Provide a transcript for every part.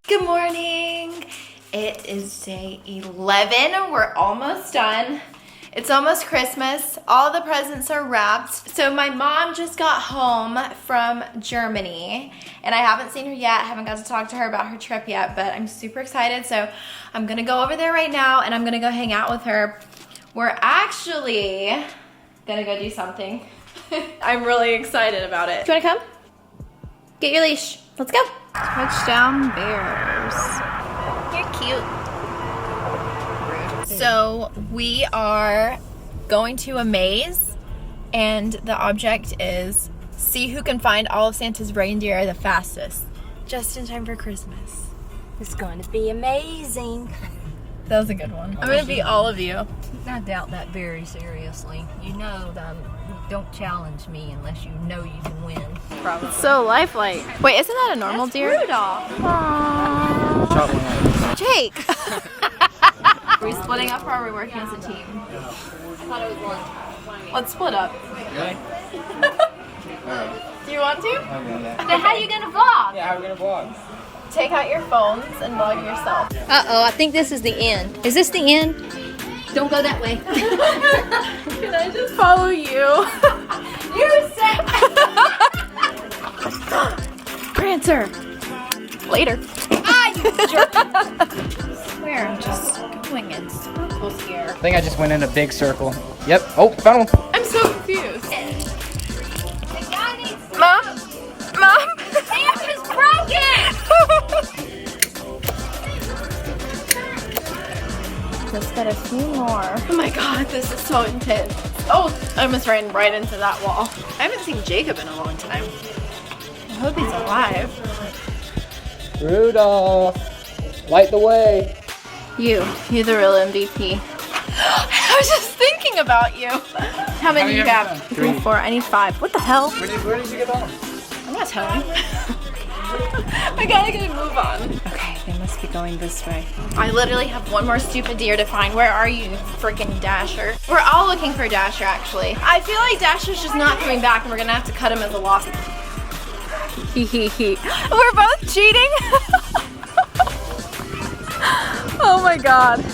Good morning. It is day 11. We're almost done. It's almost Christmas. All the presents are wrapped. So my mom just got home from Germany and I haven't seen her yet. I haven't got to talk to her about her trip yet, but I'm super excited. So I'm gonna go over there right now and I'm gonna go hang out with her. We're actually gonna go do something. I'm really excited about it. Do you wanna come? Get your leash. Let's go. Touchdown Bears. You're cute. So we are going to a maze and the object is see who can find all of Santa's reindeer the fastest. Just in time for Christmas. It's going to be amazing. That was a good one. I'm gonna beat all of you. I doubt that very seriously. You know that don't challenge me unless you know you can win. Probably. So lifelike. Wait, isn't that a normal deer? Rudolph. Jake. Are we splitting up or are we working as a team? I thought it was one. Let's split up. Really? Do you want to? Okay, yeah. Then how are you gonna vlog? Yeah, how are we gonna vlog? Take out your phones and vlog yourself. Uh-oh, I think this is the end. Is this the end? Don't go that way. Can I just follow you? You said Prancer. Later. Ah, you jerk. Where? I'm just going in circles here. I think I just went in a big circle. Yep. Oh, found one. I'm so confused. The guy needs Mom? Mom? Sam is broken! Just got a few more. Oh my god, this is so intense. Oh, I almost ran right into that wall. I haven't seen Jacob in a long time. I hope he's alive. Rudolph, light the way. You're the real MVP. I was just thinking about you. How many do you have? 3, 4, I need 5. What the hell? Where did you get on? I'm not telling you. I gotta get a move on. Okay, they must be going this way. I literally have one more stupid deer to find. Where are you, freaking Dasher? We're all looking for Dasher, actually. I feel like Dasher's just not coming back and we're gonna have to cut him as a loss. We're both cheating? Oh my god.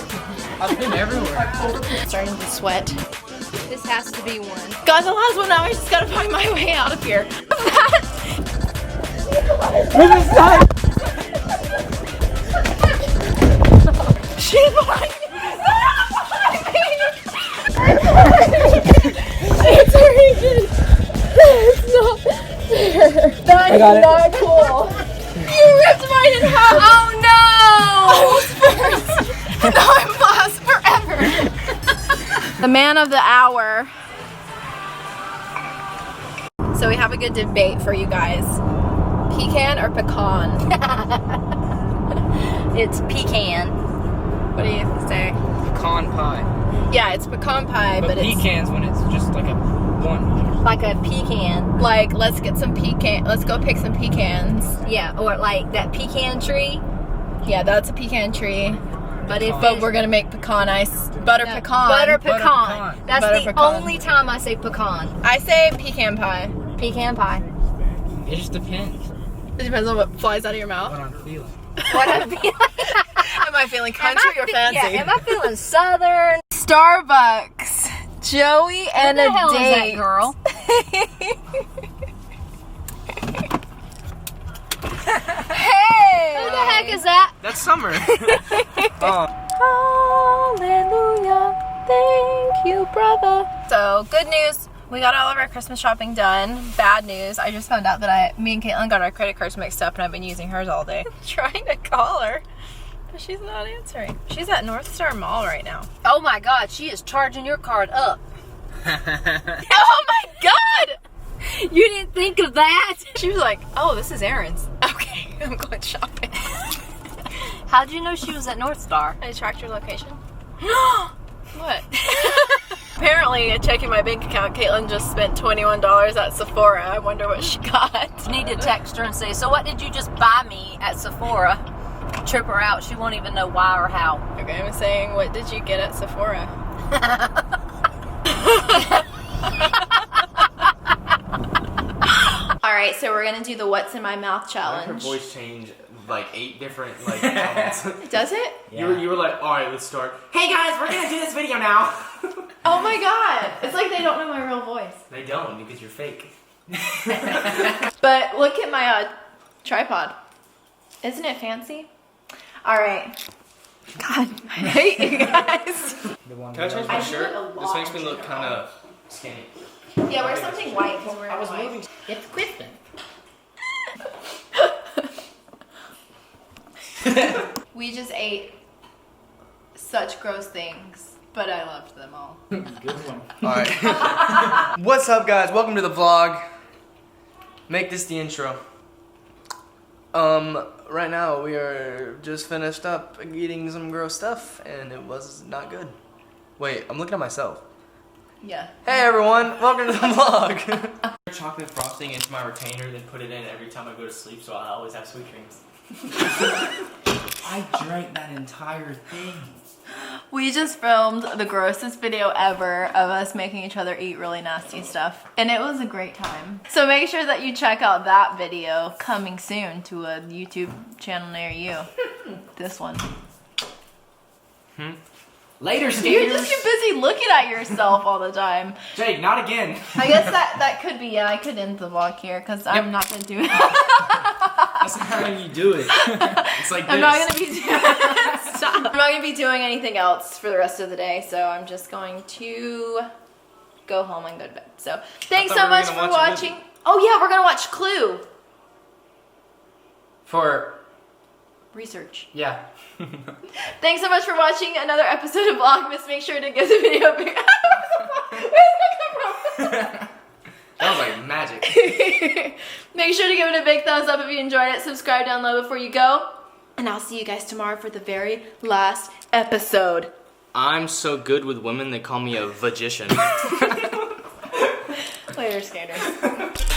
I've been everywhere. I'm starting to sweat. This has to be one. God, the last one now, I just gotta find my way out of here. She's behind me! It's Reagan! That's not fair. That is not cool. You ripped mine in half! Oh no! I was first! And now I'm last forever! The man of the hour. So we have a good debate for you guys. Pecan or pecan? It's pecan. What do you say? Pecan pie. Yeah, it's pecan pie, but it's pecans when it's just like a one. Like a pecan. like, let's get some pecan. Let's go pick some pecans. Yeah, or like that pecan tree. Yeah, that's a pecan tree. But if But it's we're gonna make pecan ice. Butter no, pecan. Butter Butter pecan. pecan. That's Butter the pecan. only time I say pecan. I say pecan pie. Pecan pie. It just depends It depends on what flies out of your mouth. what I'm feeling. What I'm feeling. Am I feeling country or fancy? Yeah, am I feeling southern? Starbucks. Joey and Who the a hell is that date. girl? Hey! Who the heck is that? That's summer. Oh. Hallelujah. Thank you, brother. So, good news. We got all of our Christmas shopping done. Bad news. I just found out that me and Caitlin got our credit cards mixed up and I've been using hers all day. I'm trying to call her, but she's not answering. She's at North Star Mall right now. Oh my god, she is charging your card up. Oh my god! You didn't think of that? She was like, oh, this is Erin's. Okay, I'm going shopping. How'd you know she was at North Star? I tracked your location. What? Apparently, checking my bank account, Caitlin just spent $21 at Sephora. I wonder what she got. You need to text her and say, so what did you just buy me at Sephora? Trip her out. She won't even know why or how. Okay, I'm saying, what did you get at Sephora? right, so we're gonna do the what's in my mouth Her challenge. voice changed like 8 different like tones. Does it? You were like, all right, let's start. Hey guys, we're gonna do this video now. Oh my god. It's like they don't know my real voice. They don't because you're fake. But look at my tripod. Isn't it fancy? All right. God, I hate you guys. Can I change my I do shirt? it a lot This makes me in look general. kind of skinny. Yeah, wear something white because we're I was white. moving. It's Christmas. We just ate such gross things, but I loved them all. Good one. Alright. What's up, guys? Welcome to the vlog. Make this the intro. Right now we are just finished up eating some gross stuff, and it was not good. Wait, I'm looking at myself. Yeah. Hey everyone, welcome to the vlog. Chocolate frosting into my retainer, then put it in every time I go to sleep, so I always have sweet dreams. I drank that entire thing. We just filmed the grossest video ever of us making each other eat really nasty stuff, and it was a great time. So make sure that you check out that video coming soon to a YouTube channel near you. This one. Later, You're skaters. just too busy looking at yourself all the time. Jake, not again. I guess that could be, yeah, I could end the vlog here because I'm not going to do it. That's not how you do it. It's like this. I'm not gonna be doing Stop. I'm not gonna be doing anything else for the rest of the day, so I'm just going to go home and go to bed. So thanks thought so we were much gonna for watch a watching. Oh yeah, we're gonna watch Clue. For, Research. yeah. Thanks so much for watching another episode of Vlogmas. Make sure to give the video a big Where's that come from? That was like magic. Make sure to give it a big thumbs up if you enjoyed it. Subscribe down below before you go. And I'll see you guys tomorrow for the very last episode. I'm so good with women, they call me a vagician. Later, skaters.